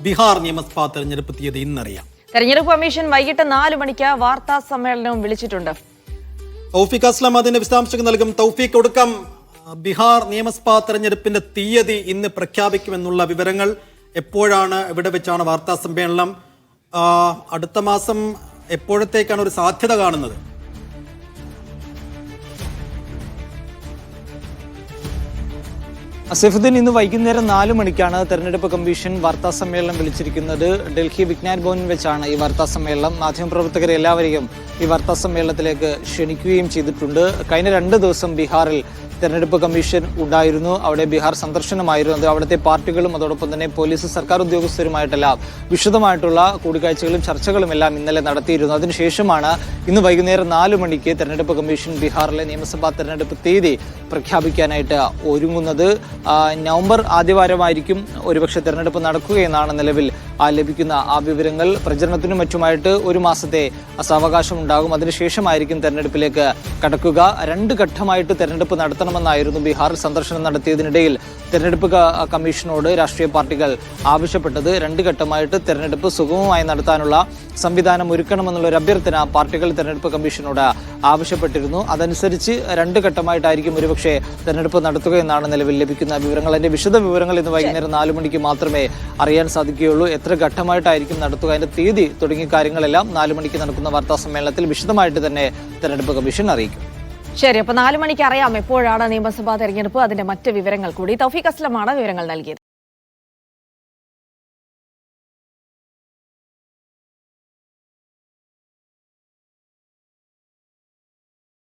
ബീഹാർ നിയമസഭാ തെരഞ്ഞെടുപ്പ് തീയതി ഇന്നറിയാം. തെരഞ്ഞെടുപ്പ് കമ്മീഷൻ വൈകിട്ട് 4 മണിക്ക് വാർത്താ സമ്മേളനവും വിളിച്ചിട്ടുണ്ട്. തൗഫീഖ് അസ്ലം അതിന്റെ വിശദാംശങ്ങൾ നൽകും. തൗഫീഖ്, ഒടുക്കം ബീഹാർ നിയമസഭാ തെരഞ്ഞെടുപ്പിന്റെ തീയതി ഇന്ന് പ്രഖ്യാപിക്കുമെന്നുള്ള വിവരങ്ങൾ എപ്പോഴാണ്, എവിടെ വെച്ചാണ് വാർത്താ സമ്മേളനം? അടുത്ത മാസം എപ്പോഴത്തേക്കാണ് ഒരു സാധ്യത കാണുന്നത്? സൈഫുദ്ദീൻ, ഇന്ന് വൈകുന്നേരം 4 മണിക്കാണ് തെരഞ്ഞെടുപ്പ് കമ്മീഷൻ വാർത്താ സമ്മേളനം വിളിച്ചിരിക്കുന്നത്. ഡൽഹി വിജ്ഞാൻ ഭവനിൽ വെച്ചാണ് ഈ വാർത്താ സമ്മേളനം. മാധ്യമപ്രവർത്തകരെ എല്ലാവരെയും ഈ വാർത്താ സമ്മേളനത്തിലേക്ക് ക്ഷണിക്കുകയും ചെയ്തിട്ടുണ്ട്. കഴിഞ്ഞ 2 ദിവസം ബീഹാറിൽ തെരഞ്ഞെടുപ്പ് കമ്മീഷൻ ഉണ്ടായിരുന്നു. അവിടെ ബീഹാർ സന്ദർശനമായിരുന്നു. അവിടുത്തെ പാർട്ടികളും അതോടൊപ്പം തന്നെ പോലീസ്, സർക്കാർ ഉദ്യോഗസ്ഥരുമായിട്ടെല്ലാം വിശദമായിട്ടുള്ള കൂടിക്കാഴ്ചകളും ചർച്ചകളും എല്ലാം ഇന്നലെ നടത്തിയിരുന്നു. അതിനുശേഷമാണ് ഇന്ന് വൈകുന്നേരം 4 മണിക്ക് തെരഞ്ഞെടുപ്പ് കമ്മീഷൻ ബീഹാറിലെ നിയമസഭാ തെരഞ്ഞെടുപ്പ് തീയതി പ്രഖ്യാപിക്കാനായിട്ട് ഒരുങ്ങുന്നത്. നവംബർ ആദ്യവാരമായിരിക്കും ഒരുപക്ഷെ തെരഞ്ഞെടുപ്പ് നടക്കുകയെന്നാണ് നിലവിൽ ലഭിക്കുന്ന വിവരങ്ങൾ. പ്രചരണത്തിനും മറ്റുമായിട്ട് 1 മാസത്തെ സാവകാശം ഉണ്ടാകും. അതിനുശേഷമായിരിക്കും തെരഞ്ഞെടുപ്പിലേക്ക് കടക്കുക. 2 ഘട്ടമായിട്ട് തെരഞ്ഞെടുപ്പ് നടത്തണമെന്നായിരുന്നു ബീഹാർ സന്ദർശനം നടത്തിയതിനിടയിൽ തെരഞ്ഞെടുപ്പ് കമ്മീഷനോട് രാഷ്ട്രീയ പാർട്ടികൾ ആവശ്യപ്പെട്ടത്. 2 ഘട്ടമായിട്ട് തെരഞ്ഞെടുപ്പ് സുഗമമായി നടത്താനുള്ള സംവിധാനം ഒരുക്കണമെന്നുള്ള ഒരു അഭ്യർത്ഥന പാർട്ടികൾ തെരഞ്ഞെടുപ്പ് കമ്മീഷനോട് ആവശ്യപ്പെട്ടിരുന്നു. അതനുസരിച്ച് 2 ഘട്ടമായിട്ടായിരിക്കും ഒരുപക്ഷെ തെരഞ്ഞെടുപ്പ് നടത്തുക എന്നാണ് നിലവിൽ ലഭിക്കുന്ന വിവരങ്ങൾ. അതിന്റെ വിശദ വിവരങ്ങൾ ഇന്ന് വൈകുന്നേരം 4 മണിക്ക് മാത്രമേ അറിയാൻ സാധിക്കുകയുള്ളൂ. എത്ര ഘട്ടമായിട്ടായിരിക്കും നടത്തുക, അതിന്റെ തീയതി തുടങ്ങിയ കാര്യങ്ങളെല്ലാം 4 മണിക്ക് നടക്കുന്ന വാർത്താ സമ്മേളനത്തിൽ വിശദമായിട്ട് തന്നെ തെരഞ്ഞെടുപ്പ് കമ്മീഷൻ അറിയിക്കും. ശരി, അപ്പൊ 4 മണിക്ക് അറിയാം എപ്പോഴാണ് നിയമസഭാ തെരഞ്ഞെടുപ്പ്. അതിന്റെ മറ്റ് വിവരങ്ങൾ കൂടി തൗഫീഖ് അസ്ലമാണ് വിവരങ്ങൾ നൽകിയത്.